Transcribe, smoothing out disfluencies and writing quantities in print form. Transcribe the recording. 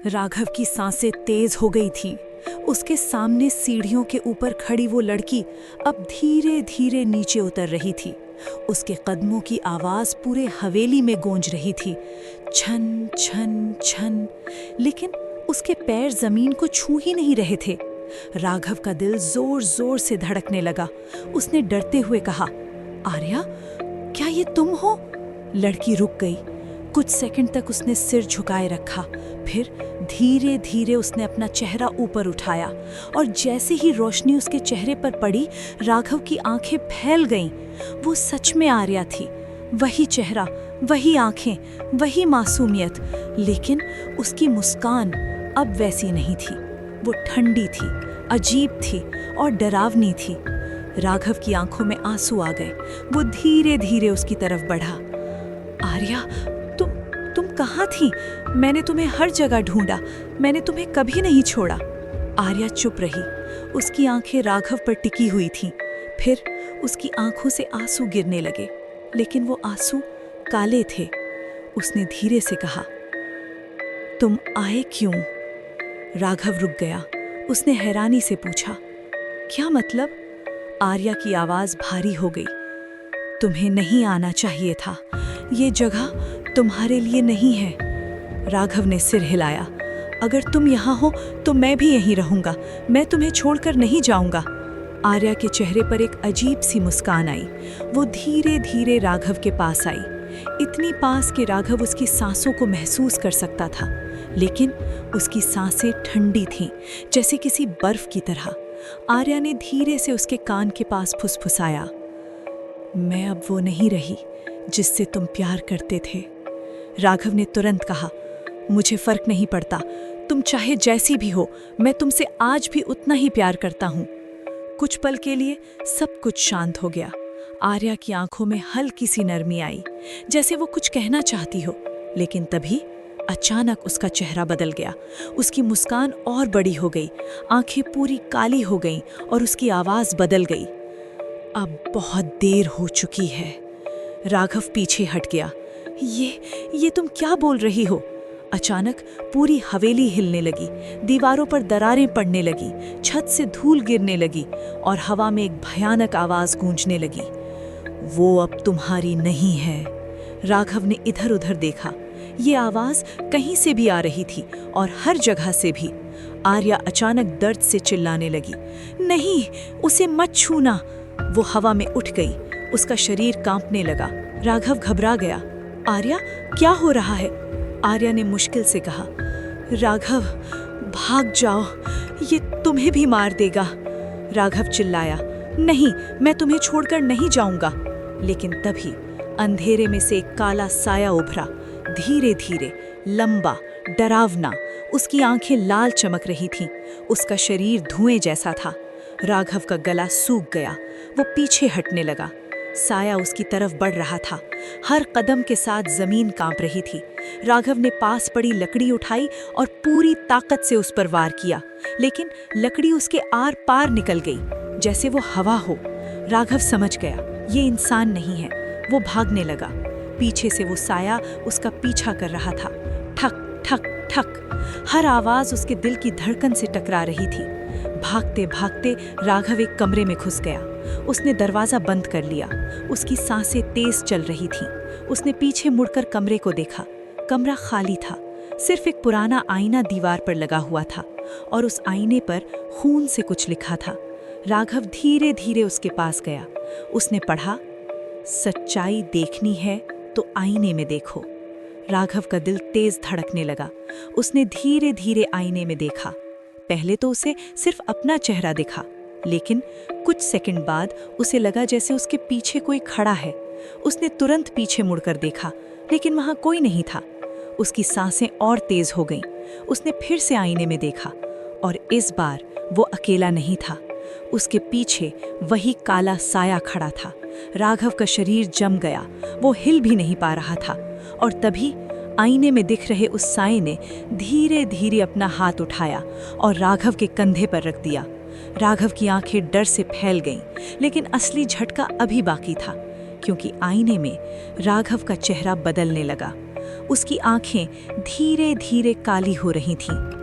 राघव की सांसें तेज हो गई थी। उसके सामने सीढ़ियों के ऊपर खड़ी वो लड़की अब धीरे धीरे नीचे उतर रही थी। उसके कदमों की आवाज पूरे हवेली में गूंज रही थी, छन छन छन, लेकिन उसके पैर जमीन को छू ही नहीं रहे थे। राघव का दिल जोर जोर से धड़कने लगा। उसने डरते हुए कहा, आर्या, क्या ये तुम हो? लड़की रुक गई। कुछ सेकंड तक उसने सिर झुकाए रखा, फिर धीरे धीरे उसने अपना चेहरा ऊपर उठाया और जैसे ही रोशनी उसके चेहरे पर पड़ी, राघव की आंखें फैल गईं। वो सच में आर्या थी। वही चेहरा, वही आंखें, वही मासूमियत, लेकिन उसकी मुस्कान अब वैसी नहीं थी। वो ठंडी थी, अजीब थी और डरावनी थी। राघव की आंखों में आंसू आ गए। वो धीरे धीरे उसकी तरफ बढ़ा। आर्या, तुम कहाँ थी? मैंने तुम्हें हर जगह ढूंढा, मैंने तुम्हें कभी नहीं छोड़ा। आर्या चुप रही। उसकी आंखें राघव पर टिकी हुई थीं। फिर उसकी आंखों से आंसू गिरने लगे, लेकिन वो आंसू काले थे। उसने धीरे से कहा, तुम आए क्यों? राघव रुक गया। उसने हैरानी से पूछा, क्या मतलब? आर्या की आवाज भारी हो गई। तुम्हें नहीं आना चाहिए था। ये जगह तुम्हारे लिए नहीं है। राघव ने सिर हिलाया। अगर तुम यहाँ हो तो मैं भी यहीं रहूंगा। मैं तुम्हें छोड़कर नहीं जाऊंगा। आर्या के चेहरे पर एक अजीब सी मुस्कान आई। वो धीरे धीरे राघव के पास आई, इतनी पास कि राघव उसकी सांसों को महसूस कर सकता था, लेकिन उसकी सांसें ठंडी थीं, जैसे किसी बर्फ की तरह। आर्या ने धीरे से उसके कान के पास फुसफुसाया, मैं अब वो नहीं रही जिससे तुम प्यार करते थे। राघव ने तुरंत कहा, मुझे फर्क नहीं पड़ता, तुम चाहे जैसी भी हो, मैं तुमसे आज भी उतना ही प्यार करता हूँ। कुछ पल के लिए सब कुछ शांत हो गया। आर्या की आंखों में हल्की सी नरमी आई, जैसे वो कुछ कहना चाहती हो, लेकिन तभी अचानक उसका चेहरा बदल गया। उसकी मुस्कान और बड़ी हो गई, आंखें पूरी काली हो गईं और उसकी आवाज बदल गई। अब बहुत देर हो चुकी है। राघव पीछे हट गया। ये तुम क्या बोल रही हो? अचानक पूरी हवेली हिलने लगी, दीवारों पर दरारें पड़ने लगी, छत से धूल गिरने लगी और हवा में एक भयानक आवाज गूंजने लगी, वो अब तुम्हारी नहीं है। राघव ने इधर उधर देखा। ये आवाज कहीं से भी आ रही थी और हर जगह से भी। आर्या अचानक दर्द से चिल्लाने लगी, नहीं, उसे मत छूना। वो हवा में उठ गई। उसका शरीर कांपने लगा। राघव घबरा गया। आर्या, क्या हो रहा है? आर्या ने मुश्किल से कहा, राघव, भाग जाओ, ये तुम्हें भी मार देगा। राघव चिल्लाया, नहीं, मैं तुम्हें छोड़कर नहीं जाऊंगा। लेकिन तभी अंधेरे में से एक काला साया उभरा, धीरे धीरे, लंबा, डरावना। उसकी आंखें लाल चमक रही थीं। उसका शरीर धुएं जैसा था। राघव का गला सूख गया। वो पीछे हटने लगा। साया उसकी तरफ बढ़ रहा था। हर कदम के साथ जमीन कांप रही थी। राघव ने पास पड़ी लकड़ी उठाई और पूरी ताकत से उस पर वार किया, लेकिन लकड़ी उसके आर पार निकल गई, जैसे वो हवा हो। राघव समझ गया, ये इंसान नहीं है। वो भागने लगा। पीछे से वो साया उसका पीछा कर रहा था। ठक ठक ठक, हर आवाज उसके दिल की धड़कन से टकरा रही थी। भागते भागते राघव एक कमरे में घुस गया। उसने दरवाजा बंद कर लिया। उसकी सांसें तेज चल रही थीं। उसने पीछे मुड़कर कमरे को देखा। कमरा खाली था। सिर्फ एक पुराना आईना दीवार पर लगा हुआ था और उस आईने पर खून से कुछ लिखा था। राघव धीरे धीरे उसके पास गया। उसने पढ़ा, सच्चाई देखनी है तो आईने में देखो। राघव का दिल तेज धड़कने लगा। उसने धीरे धीरे आईने में देखा। पहले तो उसे सिर्फ अपना चेहरा दिखा, लेकिन कुछ सेकंड बाद उसे लगा जैसे उसके पीछे कोई खड़ा है। उसने तुरंत पीछे मुड़कर देखा, लेकिन वहां कोई नहीं था। उसकी सांसें और तेज हो गईं। उसने फिर से आईने में देखा और इस बार वो अकेला नहीं था। उसके पीछे वही काला साया खड़ा था। राघव का शरीर जम गया। वो हिल भी नहीं पा रहा था और तभी आईने में दिख रहे उस साये ने धीरे धीरे अपना हाथ उठाया और राघव के कंधे पर रख दिया। राघव की आंखें डर से फैल गईं, लेकिन असली झटका अभी बाकी था, क्योंकि आईने में राघव का चेहरा बदलने लगा। उसकी आंखें धीरे धीरे काली हो रही थीं।